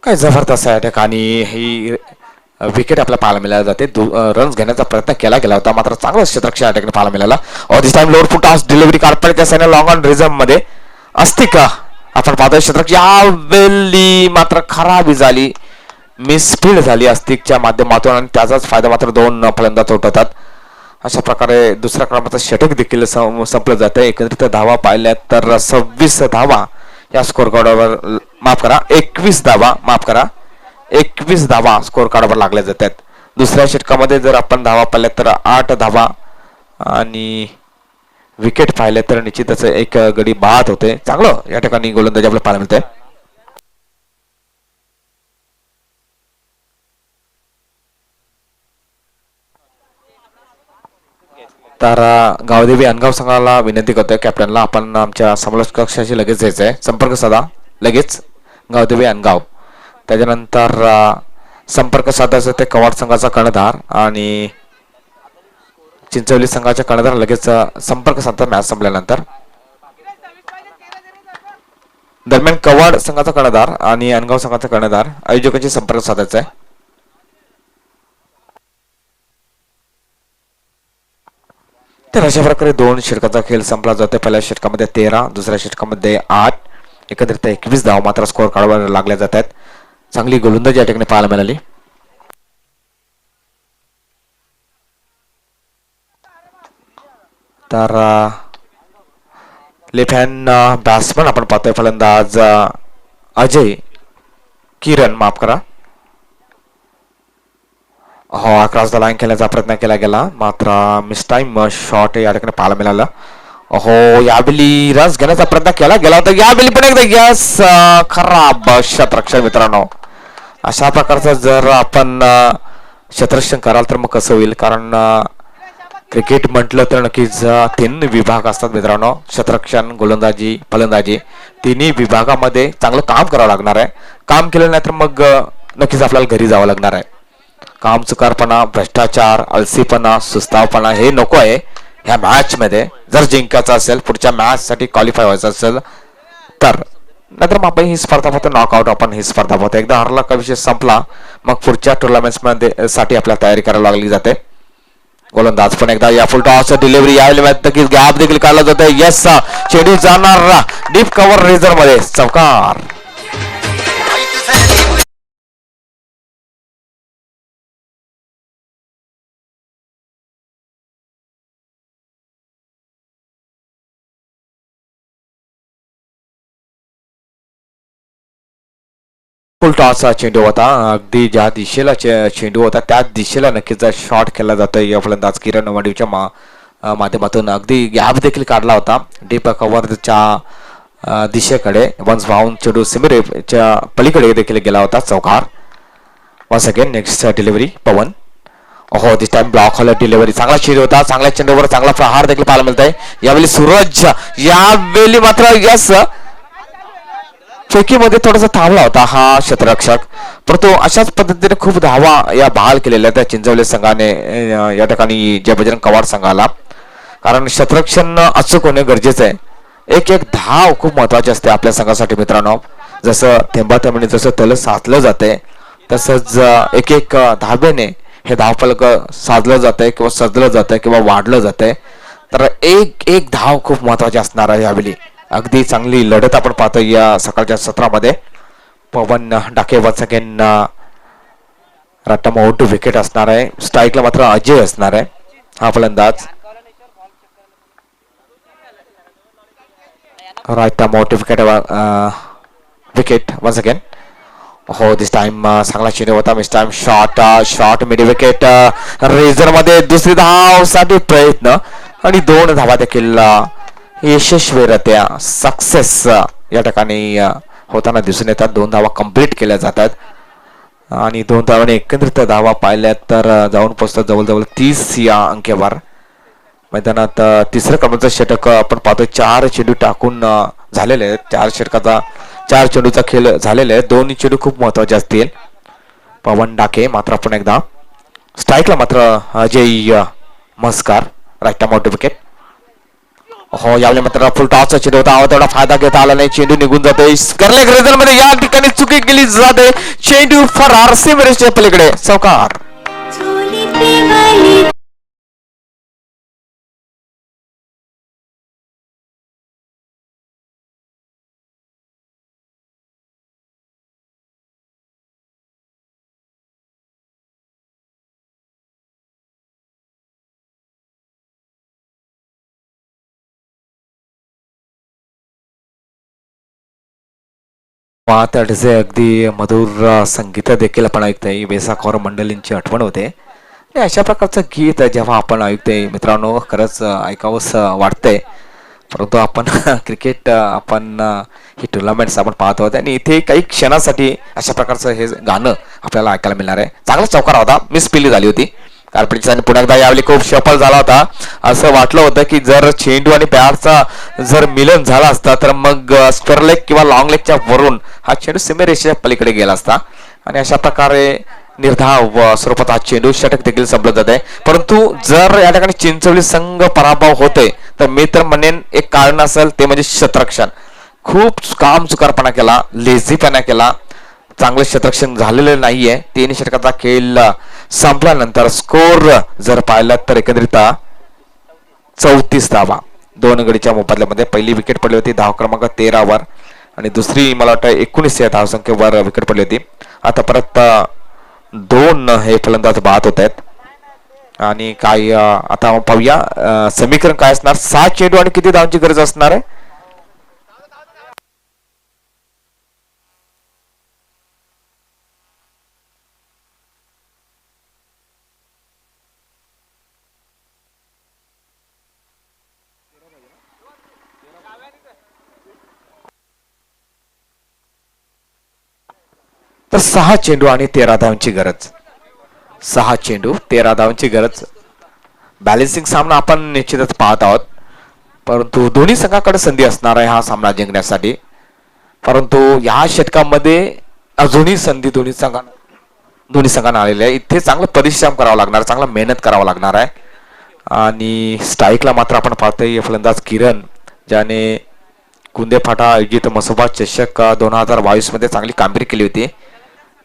काय जबरदस्त आहे ठिकाणी ही विकेट आपल्याला पाहायला मिळायला जाते. रन्स घेण्याचा प्रयत्न केला गेला होता, मात्र चांगलं क्षेत्ररक्षण या ठिकाणी पाहायला मिळाला. This time lower foot toss delivery कार्पेटच्या साईडने लॉंग ऑन रिझर्व मध्ये असते का आपण पाहतोय. क्षेत्ररक्षण यावेळी मात्र खराबी झाली, मिसफील्ड झाली अस्तिकच्या माध्यमातून आणि त्याचाच फायदा मात्र 2 फलंदाज उठवतात. अशा प्रकारे दुसऱ्या क्रमांकाचं षटक देखील संपलं जातं. एकत्रित धावा पाहिल्या तर 26 धावा या स्कोर कार्डवर, माफ करा 21 धावा, माफ करा 21 धावा स्कोर कार्डवर लागल्या जातात. दुसऱ्या षटकामध्ये जर आपण धावा पाहिल्या तर 8 धावा आणि विकेट पाहिले तर निश्चितच एक गडी बाद होते. चांगलं या ठिकाणी गोलंदाजी आपल्याला पाहायला मिळते. तर गावदेवी अनगाव संघाला विनंती करतोय कॅप्टनला, आपण आमच्या समालोचक कक्षाशी लगेच जायचं आहे. संपर्क साधा लगेच गावदेवी अनगाव. त्याच्यानंतर संपर्क साधायचं ते कवाड संघाचा कर्णधार आणि चिंचवली संघाच्या कर्णधार लगेच संपर्क साधतात मॅच संपल्यानंतर. दरम्यान कवाड संघाचा कर्णधार आणि अनगाव संघाचा कर्णधार आयोजकांशी संपर्क साधायचा आहे. तर अशा प्रकारे 2 षटकाचा खेळ संपला जातो. पहिल्या षटकामध्ये 13, दुसऱ्या षटकामध्ये 8, एकत्रित 21 धावा मात्र स्कोर काढायला लागल्या जातात. चांगली गोलंदाजी या ठिकाणी पाहायला मिळाली. तर लेफ्ट हँड बॅट्समन आपण पाहतोय फलंदाज अजय किरण, माफ करा, हो अक्रॉस द लाईन खेळण्याचा प्रयत्न केला गेला, मात्र मिस टाइम शॉट या ठिकाणी पाहायला मिळाला. हो यावेळी रस घेण्याचा प्रयत्न केला गेला होता. यावेळी पण एकदा यस खराब क्षेत्ररक्षण मित्रांनो. अशा प्रकारचं जर आपण क्षेत्ररक्षण कराल तर मग कसं होईल, कारण क्रिकेट म्हटलं तर नक्कीच 3 विभाग असतात मित्रांनो. क्षेत्ररक्षण, गोलंदाजी, फलंदाजी, तिन्ही विभागामध्ये चांगलं काम करावं लागणार आहे. काम केलं नाही तर मग नक्कीच आपल्याला घरी जावं लागणार आहे. काम चुकारपणा, भ्रष्टाचार, आळसीपणा, सुस्तावपणा हे नको आहे ह्या मॅच मध्ये. जर जिंकायचं असेल, पुढच्या मॅच साठी क्वालिफाय व्हायचं असेल तर नंतर मग आपण ही स्पर्धा पाहतो, नॉकआउट आपण ही स्पर्धा पाहतो. एकदा हरला का विषय संपला, मग पुढच्या टुर्नामेंट्स मध्ये साठी आपल्याला तयारी करायला लागली जाते. गोलंदाज पण एकदा या फुल टॉस डिलिव्हरी यावेळी नक्कीच गॅप देखील काढला जातो. यस, चेंडू जाणार डीप कव्हर रेझर मध्ये, चौकार. फुल टॉसचा चेंडू होता. अगदी ज्या दिशेला चेंडू होता त्या दिशेला नक्कीच शॉट खेळला जातोय या फलंदाज किरण वडीच्या माध्यमातून. अगदी गॅप देखील काढला होता डीप कव्हरच्या दिशेकडे. वन्स बाउंड चेंडू सिमरेच्या पलीकडे देखील गेला होता, चौकार. वन्स अगेन नेक्स्ट डिलिव्हरी पवन. हो, this time block hall delivery. चांगला चेंडू होता, चांगल्या चेंडूवर चांगला प्रहार देखील पाहायला मिळत आहे यावेळी. सूरज यावेळी मात्र यस फेकीमध्ये थोडासा थांबला होता हा क्षेत्ररक्षक, परंतु अशाच पद्धतीने खूप धावा या बहाल केलेल्या त्या चिंचवली संघाने या ठिकाणी जय बजरंग कवाड संघाला. कारण क्षेत्ररक्षण अचूक होणे गरजेचं आहे. एक एक धाव खूप महत्वाची असते आपल्या संघासाठी मित्रांनो. जसं थेंबाथेंबाने जसं तल साधलं जाते तसंच एक एक धाब्याने हे धावफलक साधलं जातंय किंवा सजलं जातंय किंवा वाढलं जातंय. तर एक एक धाव खूप महत्वाची असणार आहे यावेळी. अगदी चांगली लढत आपण पाहतो या सकाळच्या सत्रामध्ये. Pawan Dake once again right arm out wicket असणार आहे. स्ट्राईकला मात्र अजय असणार आहे हा फलंदाज. Right out wicket once again. हो, दिस टाइम चांगला चेंडू होता. Miss time shot midwicket रेझर मध्ये. दुसरी धाव साठी प्रयत्न आणि 2 धावा देखील यशस्वीरित्या सक्सेस या ठिकाणी होताना दिसून येतात. 2 धावा कंप्लीट केल्या जातात आणि 2 धावाने एकंदरीत धावा पाहिल्या तर जाऊन पोहोचतात जवळजवळ 30 या अंकेवर. मैदानात तिसऱ्या क्रमांकाचं षटक आपण पाहतो. 4 चेंडू टाकून झालेले आहेत. 4 चेंडूचा खेळ झालेला आहे. 2 चेंडू खूप महत्वाचे असतील. पवन डाके मात्र आपण एकदा स्ट्राईकला मात्र अजय मस्कार. Right out wicket. हो, यावेळी मात्र फुल टॉसचा चेंडू होता, तेवढा फायदा घेता आला नाही. चेंडू निघून जाते कर्ले ग्रेझर मध्ये. या ठिकाणी चुकी केली जाते. चेंडू फरार सीमेरेषेच्या पलीकडे, चौकार. मातडचे अगदी मधुर संगीत देखील आपण ऐकतोय. बेसा कौर मंडळींची आठवण होते. आणि अशा प्रकारचं गीत जेव्हा आपण ऐकतोय मित्रांनो, खरंच ऐकावंसं वाटतंय. परंतु आपण क्रिकेट आपण ही टुर्नामेंट्स आपण पाहत आहोत आणि इथे काही क्षणासाठी अशा प्रकारचं हे गाणं आपल्याला ऐकायला मिळणार आहे. चांगला चौकार होता, मिस पिली झाली होती. कार्पेटचा पुन्हा एकदा यावेळी खूप सफल झाला होता. असं वाटलं होतं की जर चेंडू आणि पॅडचा जर मिलन झाला असता तर मग स्क्वेअर लेग किंवा लॉंग लेगच्या वरून हा चेंडू सीमेरेषेच्या पलीकडे गेला असता. आणि अशा प्रकारे निर्धाव स्वरूपात हा चेंडू षटक देखील संपलं जात आहे. परंतु जर या ठिकाणी चिंचवली संघ पराभव होतोय तर मी तर म्हणेन एक कारण असेल ते म्हणजे क्षेत्ररक्षण. खूप काम चुकारपणा केला, लेझीपणा केला, चांगलं क्षेत्ररक्षण झालेलं नाहीये. 3 षटकाचा खेळ संपल्यानंतर स्कोर जर पाहिला तर एकंदरीत 34 धावा 2 गडीच्या मोबदल्यामध्ये. पहिली विकेट पडली होती धाव क्रमांक 13 वर आणि दुसरी मला वाटतं 19 या धावसंख्येवर विकेट पडली होती. आता परत 2 हे फलंदाज बाद होत आहेत. आणि काय आता पाहूया समीकरण काय असणार. 6 चेंडू आणि किती धावांची गरज असणार आहे. तर 6 चेंडू आणि 13 धावांची गरज. 6 चेंडू 13 धावांची गरज. बॅलेन्सिंग सामना आपण निश्चितच पाहत आहोत. परंतु दोन्ही संघाकडे संधी असणार आहे हा सामना जिंकण्यासाठी. परंतु या षटकामध्ये अजूनही संधी दोन्ही संघांना आलेली आहे. इथे चांगलं परिश्रम करावा लागणार, चांगला मेहनत करावा लागणार आहे. आणि स्ट्राईकला मात्र आपण पाहतोय फलंदाज किरण ज्याने कुंदे फाटा आयोजित मसोबा चषक 2022 मध्ये चांगली कामगिरी केली होती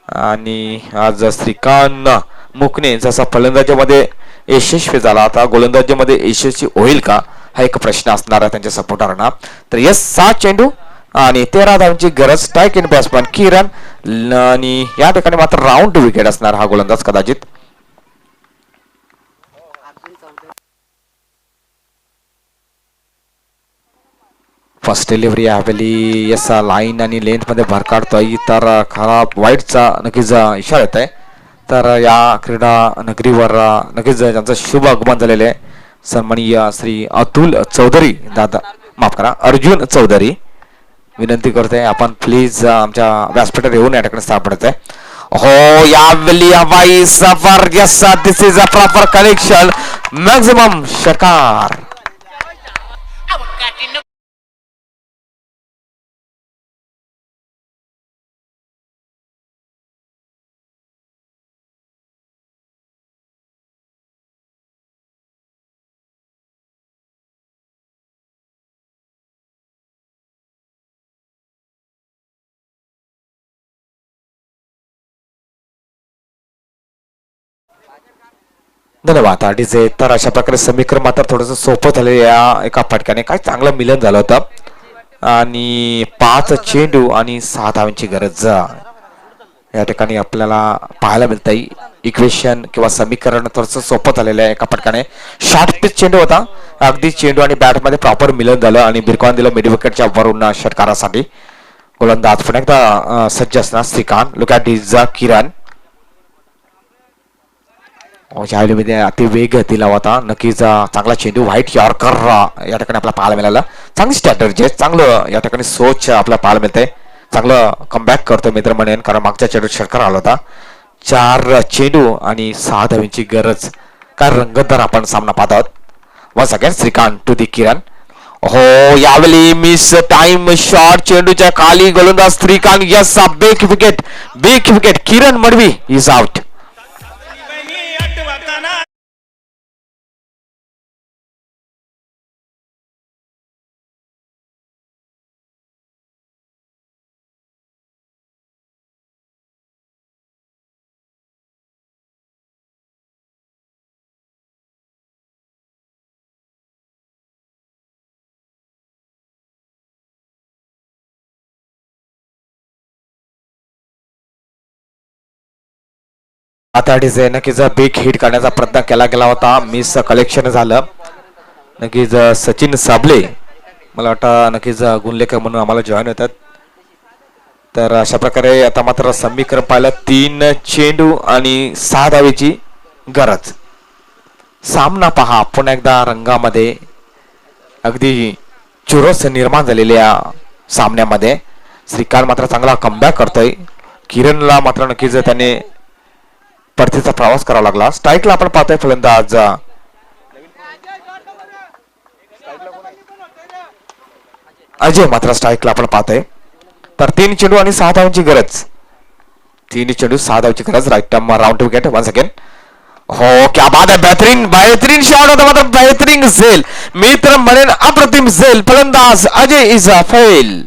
आणि आज श्रीकांत मुकणे जसा फलंदाजीमध्ये यशस्वी झाला, आता गोलंदाजीमध्ये यशस्वी होईल का हा एक प्रश्न असणार आहे त्यांच्या सपोर्टरांना. तर यस 7 चेंडू आणि 13 धावांची गरज. स्ट्राईक इन बॅट्समॅन किरण आणि या ठिकाणी मात्र राऊंड विकेट असणार हा गोलंदाज कदाचित. फर्स्ट डिलिव्हरी यावेळी यस लाईन आणि लेंथ मध्ये भर काढतोय, तर खराब वाईटचा नक्कीच इशारा येत आहे. तर या क्रीडा नगरीवर नक्कीच ज्यांचं शुभ आगमन झालेलं आहे सन्माननीय श्री अतुल चौधरी दादा, माफ करा अर्जुन चौधरी, विनंती करतोय आपण प्लीज आमच्या व्यासपीठावर येऊन या ठिकाणी सापडत आहे. हो यावेळी हवाई सफर, yes this is a proper connection, maximum षटकार. धन्यवाद डीजे. तर अशा प्रकारे समीकरण मात्र थोडंसं सोपं झालं या एका फटक्याने. काय चांगलं मिलन झालं होतं आणि 5 चेंडू आणि 6 धावांची गरज या ठिकाणी आपल्याला पाहायला मिळतंय. इक्वेशन किंवा समीकरण थोडंसं सोपं झालेलं आहे एका फटक्याने. शॉर्ट पिच चेंडू होता, अगदी चेंडू आणि बॅटमध्ये प्रॉपर मिलन झालं आणि बिरकॉन दिलं मिड विकेटच्या वरून षटकारासाठी. गोलंदाज पुन्हा एकदा सज्ज असणार श्रीकांत. लुक ॲट दिस किरण. ज्यावेळी अति वेग दिला होता, नक्कीच चांगला चेंडू व्हाईट यॉर्कर या ठिकाणी आपल्याला पाहायला मिळाला. चांगली स्ट्रॅटर्जी, चांगलं या ठिकाणी सोच आपल्याला पाहायला मिळते. चांगलं कमबॅक करतो मित्र म्हणेन, कारण मागच्या चेंडू षटकार आला होता. 4 चेंडू आणि 6 धावांची गरज. काय रंगतदार आपण सामना पाहत आहोत. Once again Shrikant to the Kiran. हो यावेळी मिस टाइम शॉट, चेंडूच्या खाली गोलंदाज Shrikant. Yes big wicket, big wicket. Kiran Madvi is out. आता डीजे नक्कीच बिग हिट करण्याचा प्रयत्न केला गेला होता, मिस कलेक्शन झालं. नक्कीच सचिन साबले मला वाटतं नक्कीच गुणलेखक म्हणून आम्हाला जॉईन होतात. तर अशा प्रकारे आता मात्र समीकरण पाहिलं, 3 चेंडू आणि 6 धावेची गरज. सामना पहा पुन्हा एकदा रंगामध्ये, अगदी चुरस निर्माण झालेल्या सामन्यामध्ये. श्रीकांत मात्र चांगला कमबॅक करतोय. किरणला मात्र नक्कीच त्याने परतीचा प्रवास करावा लागला. स्ट्राईकला आपण पाहतोय फलंदाज अजय मात्र स्ट्राईकला आपण पाहतोय. तर 3 चेंडू आणि 6 धावांची गरज. 3 चेंडू 6 धावांची गरज. Right arm round wicket. One second. हो क्या बात है, बेहतरीन बेहतरीन शॉट होता, मात्र बेहतरीन झेल मित्र म्हणेन, अप्रतिम झेल. फलंदाज अजय इज फेल.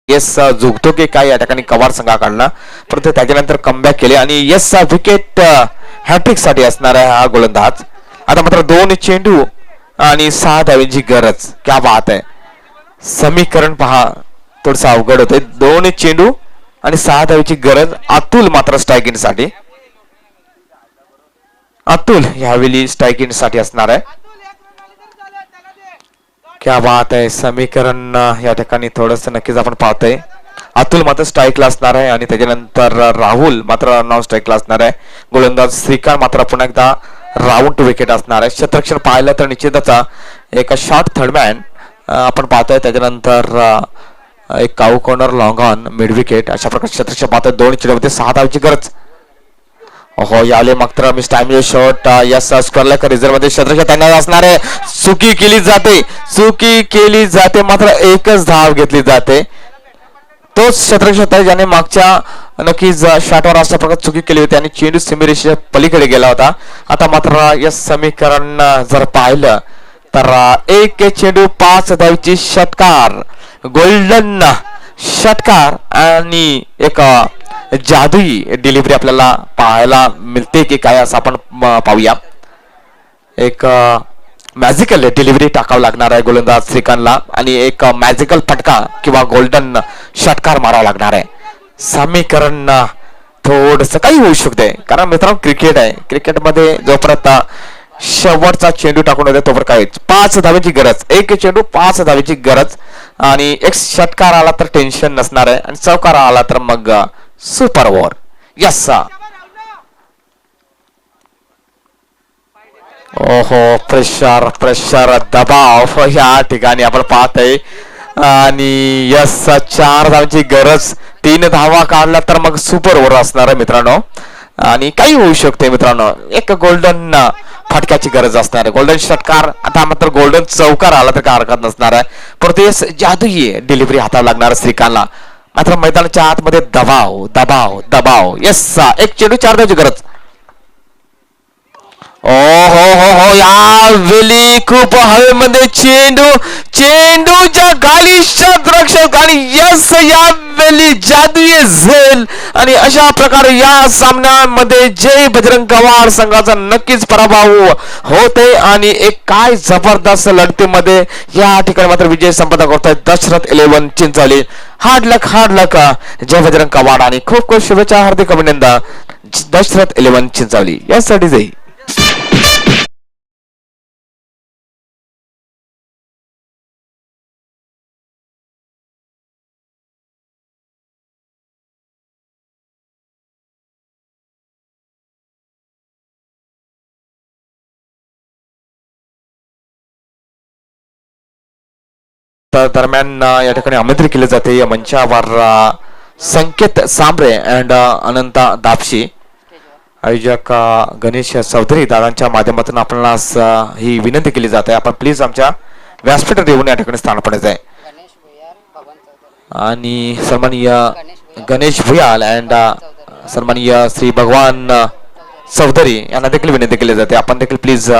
येस झुकतो की काय या ठिकाणी कवार संघा काढला, परंतु त्याच्यानंतर कमबॅक केले आणि येस विकेट हॅट्रिक साठी असणार आहे हा गोलंदाज. आता मात्र 2 चेंडू आणि 6 धावांची गरज. क्या बात आहे. समीकरण पहा थोडस अवघड होते. 2 चेंडू आणि 6 धावांची गरज. अतुल मात्र स्ट्राईक इन साठी. अतुल यावेळी स्ट्राईक इन साठी असणार आहे. क्या बात आहे. समीकरण या ठिकाणी थोडस नक्कीच आपण पाहतोय. अतुल मात्र स्ट्राईकला असणार आहे आणि त्याच्यानंतर राहुल मात्र नॉन स्ट्राईकला असणार आहे. गोलंदाज श्रीकांत मात्र पुन्हा एकदा राऊंड टू विकेट असणार आहे. क्षेत्ररक्षण पाहिलं तर निश्चितच एक शॉर्ट थर्डमॅन आपण पाहतोय. त्याच्यानंतर एक cow corner long on mid wicket अशा प्रकारे क्षेत्ररक्षण पाहतोय. 2 चेंडूमध्ये 6 धावांची गरज. हो याले मात्र मिस टाइम शॉट यस स्क्वेअरला रिझर्व मध्ये क्षेत्ररक्षण त्यांना असणार आहे. चुकी केली जाते मात्र एकच धाव घेतली जाते. तोच क्षेत्ररक्षक आहे ज्याने मागच्या नक्कीच शॉटवर अशा प्रकारे चुकी केली होती आणि चेंडू सीमेरेषेच्या पलीकडे गेला होता. आता मात्र या समीकरण जर पाहिलं तर एक चेंडू 5 धावेची षटकार, गोल्डन षटकार आणि एक जादुई डिलिव्हरी आपल्याला पाहायला मिळते की काय असं आपण पाहूया. एक मॅजिकल डिलिव्हरी टाकावं लागणार आहे गोलंदाज श्रीकांतला आणि एक मॅजिकल फटका किंवा गोल्डन षटकार मारावा लागणार आहे. समीकरण थोडस काही होऊ शकते कारण मित्रांनो क्रिकेट आहे. क्रिकेटमध्ये जोपर्यंत शेवटचा चेंडू टाकून होते तोपर्यंत काय 5 धावेची गरज. एक चेंडू 5 धावेची गरज आणि एक षटकार आला तर टेन्शन नसणार आहे आणि चौकार आला तर मग सुपर ओव्हर. यस ओहो प्रेशर दबाव या ठिकाणी आपण पाहतोय आणि यस 4 धावांची गरज. 3 धावा काढल्या तर मग सुपर ओव्हर असणार आहे मित्रांनो आणि काही होऊ शकते मित्रांनो. एक गोल्डन फटक्याची गरज असणार आहे. गोल्डन षटकार आता मात्र गोल्डन चौकार आला तर काय हरकत नसणार आहे. परत जादुई डिलिव्हरी हाताला लागणार श्रीकांतला. मात्र मैदानाच्या आतमध्ये दबाव यस एक चेंडू 4 धावांची गरज. ओ हो यावेळी खूप हवेमध्ये चेंडूच्या गाली क्षेत्ररक्षक आणि यस यावेळी जादुई झेल आणि अशा प्रकारे या सामन्यामध्ये जय बजरंग गवार संघाचा नक्कीच पराभव होते आणि एक काय जबरदस्त लढतीमध्ये या ठिकाणी मात्र विजय संपादन करतोय दशरथ 11 चिंचोली. हार्ड लक जय बजरंग गवार आणि खूप खूप शुभेच्छा, हार्दिक अभिनंदन दशरथ 11 चिंचोली यासाठी जय. दरम्यान या ठिकाणी आमंत्रित केले जाते या मंचावर संकेत सांबरे अँड अनंता दापशी. आयोजक गणेश चौधरी दादांच्या माध्यमातून आपल्याला ही विनंती केली जाते आपण प्लीज आमच्या व्यासपीठावर येऊन या ठिकाणी स्थान पडायचं आहे. आणि सन्माननीय गणेश भुयाल अँड सन्माननीय श्री भगवान चौधरी यांना देखील विनंती केली जाते आपण देखील प्लीज